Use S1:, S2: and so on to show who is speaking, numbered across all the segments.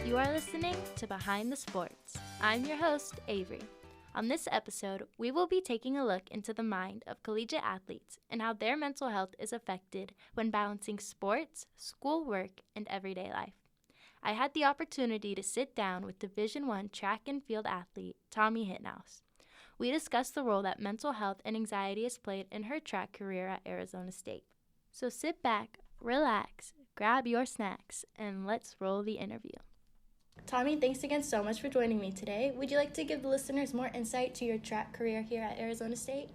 S1: You are listening to Behind the Sports. I'm your host, Averi. On this episode, we will be taking a look into the mind of collegiate athletes and how their mental health is affected when balancing sports, schoolwork, and everyday life. I had the opportunity to sit down with Division I track and field athlete Tommi Hintnaus. We discussed the role that mental health and anxiety has played in her track career at Arizona State. So sit back, relax, grab your snacks, and let's roll the interview. Tommi, thanks again so much for joining me today. Would you like to give the listeners more insight to your track career here at Arizona State?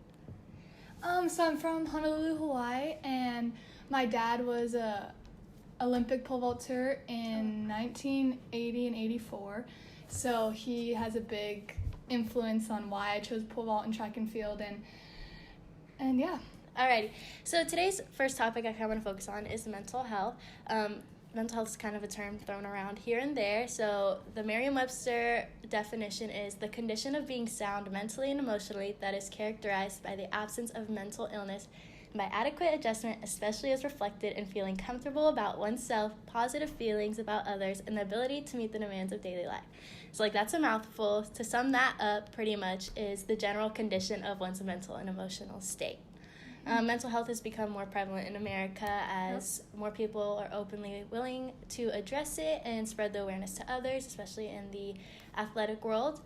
S2: So I'm from Honolulu, Hawaii, and my dad was a Olympic pole vaulter in 1980 and 84. So he has a big influence on why I chose pole vault and track and field, and yeah.
S1: Alrighty. So today's first topic I kind of want to focus on is mental health. Mental health is kind of a term thrown around here and there. So the Merriam-Webster definition is the condition of being sound mentally and emotionally that is characterized by the absence of mental illness and by adequate adjustment, especially as reflected in feeling comfortable about oneself, positive feelings about others, and the ability to meet the demands of daily life. So that's a mouthful. To sum that up pretty much is the general condition of one's mental and emotional state. Mental health has become more prevalent in America as more people are openly willing to address it and spread the awareness to others, especially in the athletic world.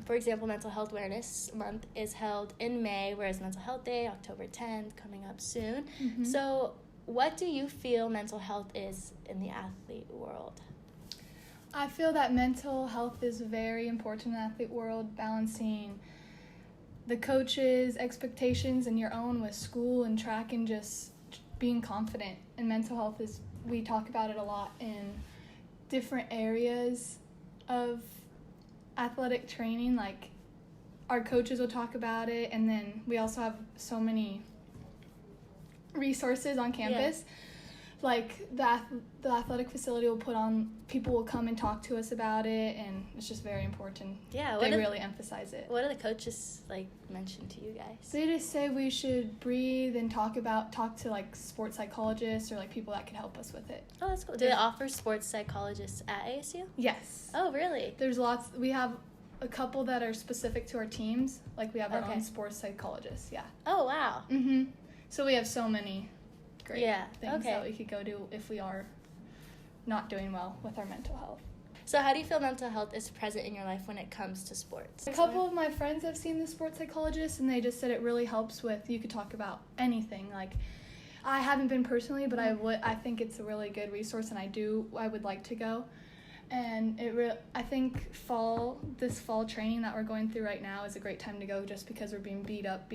S1: For example, Mental Health Awareness Month is held in May, whereas Mental Health Day, October 10th, coming up soon. Mm-hmm. So what do you feel mental health is in the athlete world?
S2: I feel that mental health is very important in the athlete world, balancing the coaches' expectations and your own with school and track and just being confident. And mental health is, we talk about it a lot in different areas of athletic training. Like our coaches will talk about it, and then we also have so many resources on campus. Yeah. Like the athletic facility will put on, people will come and talk to us about it, and it's just very important.
S1: Yeah,
S2: they really emphasize it.
S1: What do the coaches mention to you guys?
S2: They just say we should breathe and talk to sports psychologists or people that could help us with it.
S1: Oh, that's cool. Do they offer sports psychologists at ASU?
S2: Yes.
S1: Oh, really?
S2: There's lots. We have a couple that are specific to our teams. We have our own sports psychologists. Yeah.
S1: Oh, wow.
S2: Mhm. So we have so many great things that we could go do if we are not doing well with our mental health.
S1: So how do you feel mental health is present in your life when it comes to sports?
S2: A couple of my friends have seen the sports psychologist, and they just said it really helps with, you could talk about anything. I haven't been personally, but I think it's a really good resource, and I would like to go. And I think this fall training that we're going through right now is a great time to go, just because we're being beat up.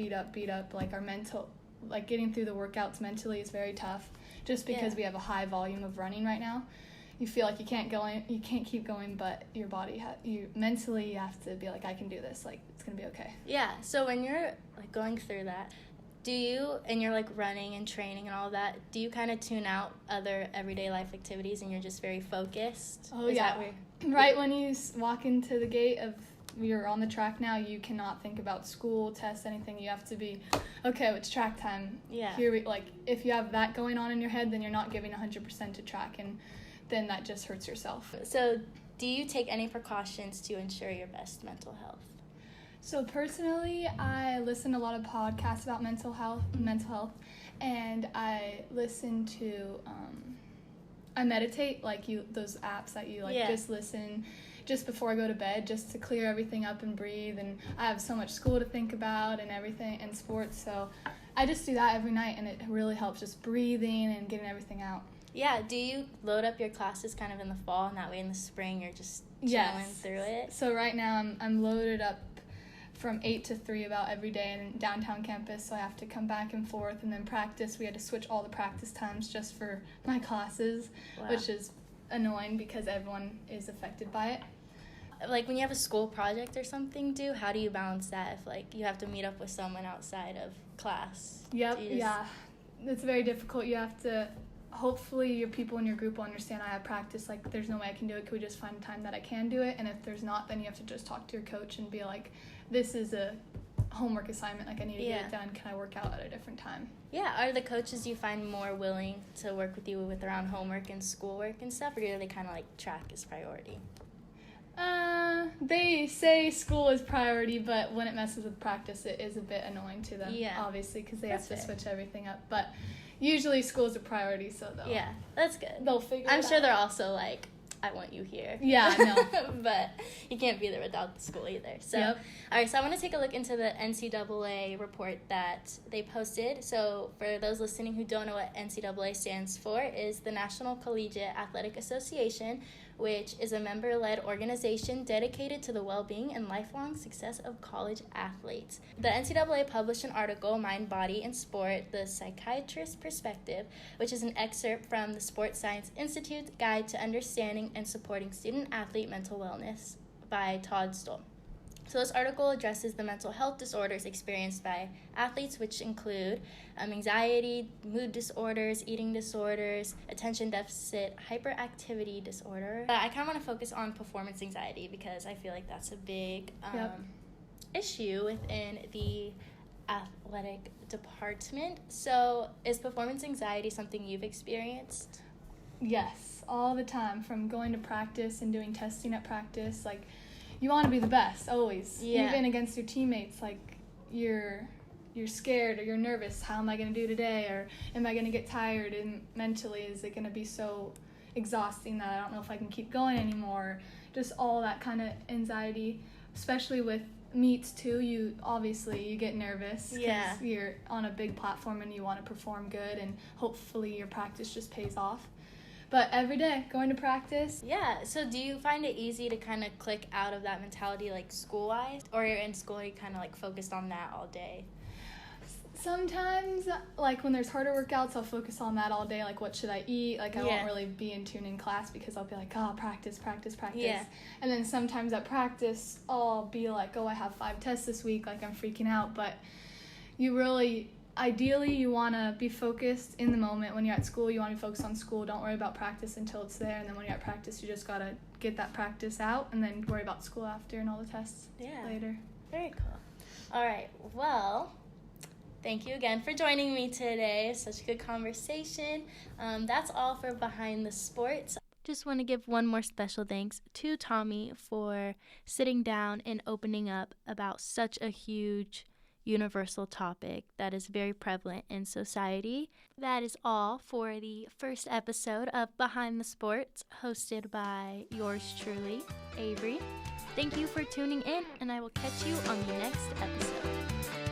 S2: Our mental, getting through the workouts mentally is very tough, just because we have a high volume of running right now. You feel like you can't keep going, but your body, mentally you have to be I can do this, it's going to be okay.
S1: Yeah, so when you're going through that, do you, and you're running and training and all of that, do you kind of tune out other everyday life activities and you're just very focused?
S2: Oh, yeah. Right when you walk into the gate of you're on the track now, you cannot think about school, tests, anything. You have to be, okay, it's track time.
S1: Yeah.
S2: Here if you have that going on in your head, then you're not giving 100% to track, and then that just hurts yourself.
S1: So do you take any precautions to ensure your best mental health?
S2: So personally, I listen to a lot of podcasts about mental health, and I listen to, I meditate, those apps that you just listen just before I go to bed, just to clear everything up and breathe. And I have so much school to think about and everything, and sports, so I just do that every night, and it really helps, just breathing and getting everything out.
S1: Yeah, do you load up your classes kind of in the fall, and that way in the spring you're just chilling through it?
S2: So right now I'm loaded up from 8 to 3 about every day in downtown campus, so I have to come back and forth and then practice. We had to switch all the practice times just for my classes, which is annoying because everyone is affected by it.
S1: When you have a school project or something due, how do you balance that if you have to meet up with someone outside of class?
S2: Yep, yeah. It's very difficult. You have to, hopefully your people in your group will understand I have practice, there's no way I can do it. Could we just find time that I can do it? And if there's not, then you have to just talk to your coach and be this is a homework assignment, like I need to
S1: Yeah.
S2: get it done, can I work out at a different time?
S1: Yeah, are the coaches you find more willing to work with you with around homework and schoolwork and stuff, or do they kind of like track as priority?
S2: They say school is priority, but when it messes with practice, it is a bit annoying to them,
S1: Yeah.
S2: obviously, because they
S1: That's
S2: have to
S1: fair.
S2: switch everything up. But usually school is a priority, so
S1: Yeah, that's good.
S2: they'll figure it
S1: I'm
S2: out.
S1: sure they're also like, I want you here.
S2: Yeah, I know.
S1: But you can't be there without the school either. So,
S2: Yep.
S1: all right, so I want to take a look into the NCAA report that they posted. So for those listening who don't know what NCAA stands for, is the National Collegiate Athletic Association, which is a member-led organization dedicated to the well-being and lifelong success of college athletes. The NCAA published an article, Mind, Body, and Sport, The Psychiatrist's Perspective, which is an excerpt from the Sports Science Institute's Guide to Understanding and Supporting Student-Athlete Mental Wellness by Todd Stoll. So this article addresses the mental health disorders experienced by athletes, which include anxiety, mood disorders, eating disorders, attention deficit, hyperactivity disorder. But I kind of want to focus on performance anxiety because I feel like that's a big issue within the athletic department. So is performance anxiety something you've experienced?
S2: Yes, all the time, from going to practice and doing testing at practice. Like, you want to be the best always, even against your teammates. Like, you're scared or you're nervous. How am I going to do today? Or am I going to get tired? And mentally, is it going to be so exhausting that I don't know if I can keep going anymore? Just all that kind of anxiety, especially with meets too. You get nervous because you're on a big platform and you want to perform good, and hopefully your practice just pays off. But every day, going to practice.
S1: Yeah, so do you find it easy to kind of click out of that mentality, like school-wise? Or you're in school, you kind of like focused on that all day?
S2: Sometimes, like when there's harder workouts, I'll focus on that all day. Like, what should I eat? Like, I won't really be in tune in class because I'll be like, practice. Yeah. And then sometimes at practice, I'll be like, I have 5 tests this week. Like, I'm freaking out. But ideally, you want to be focused in the moment. When you're at school, you want to be focused on school. Don't worry about practice until it's there. And then when you're at practice, you just got to get that practice out and then worry about school after and all the tests later.
S1: Very cool. All right. Well, thank you again for joining me today. Such a good conversation. That's all for Behind the Sports. Just want to give one more special thanks to Tommi for sitting down and opening up about such a huge universal topic that is very prevalent in society. That is all for the first episode of Behind the Sports, hosted by yours truly, Averi. Thank you for tuning in, and I will catch you on the next episode.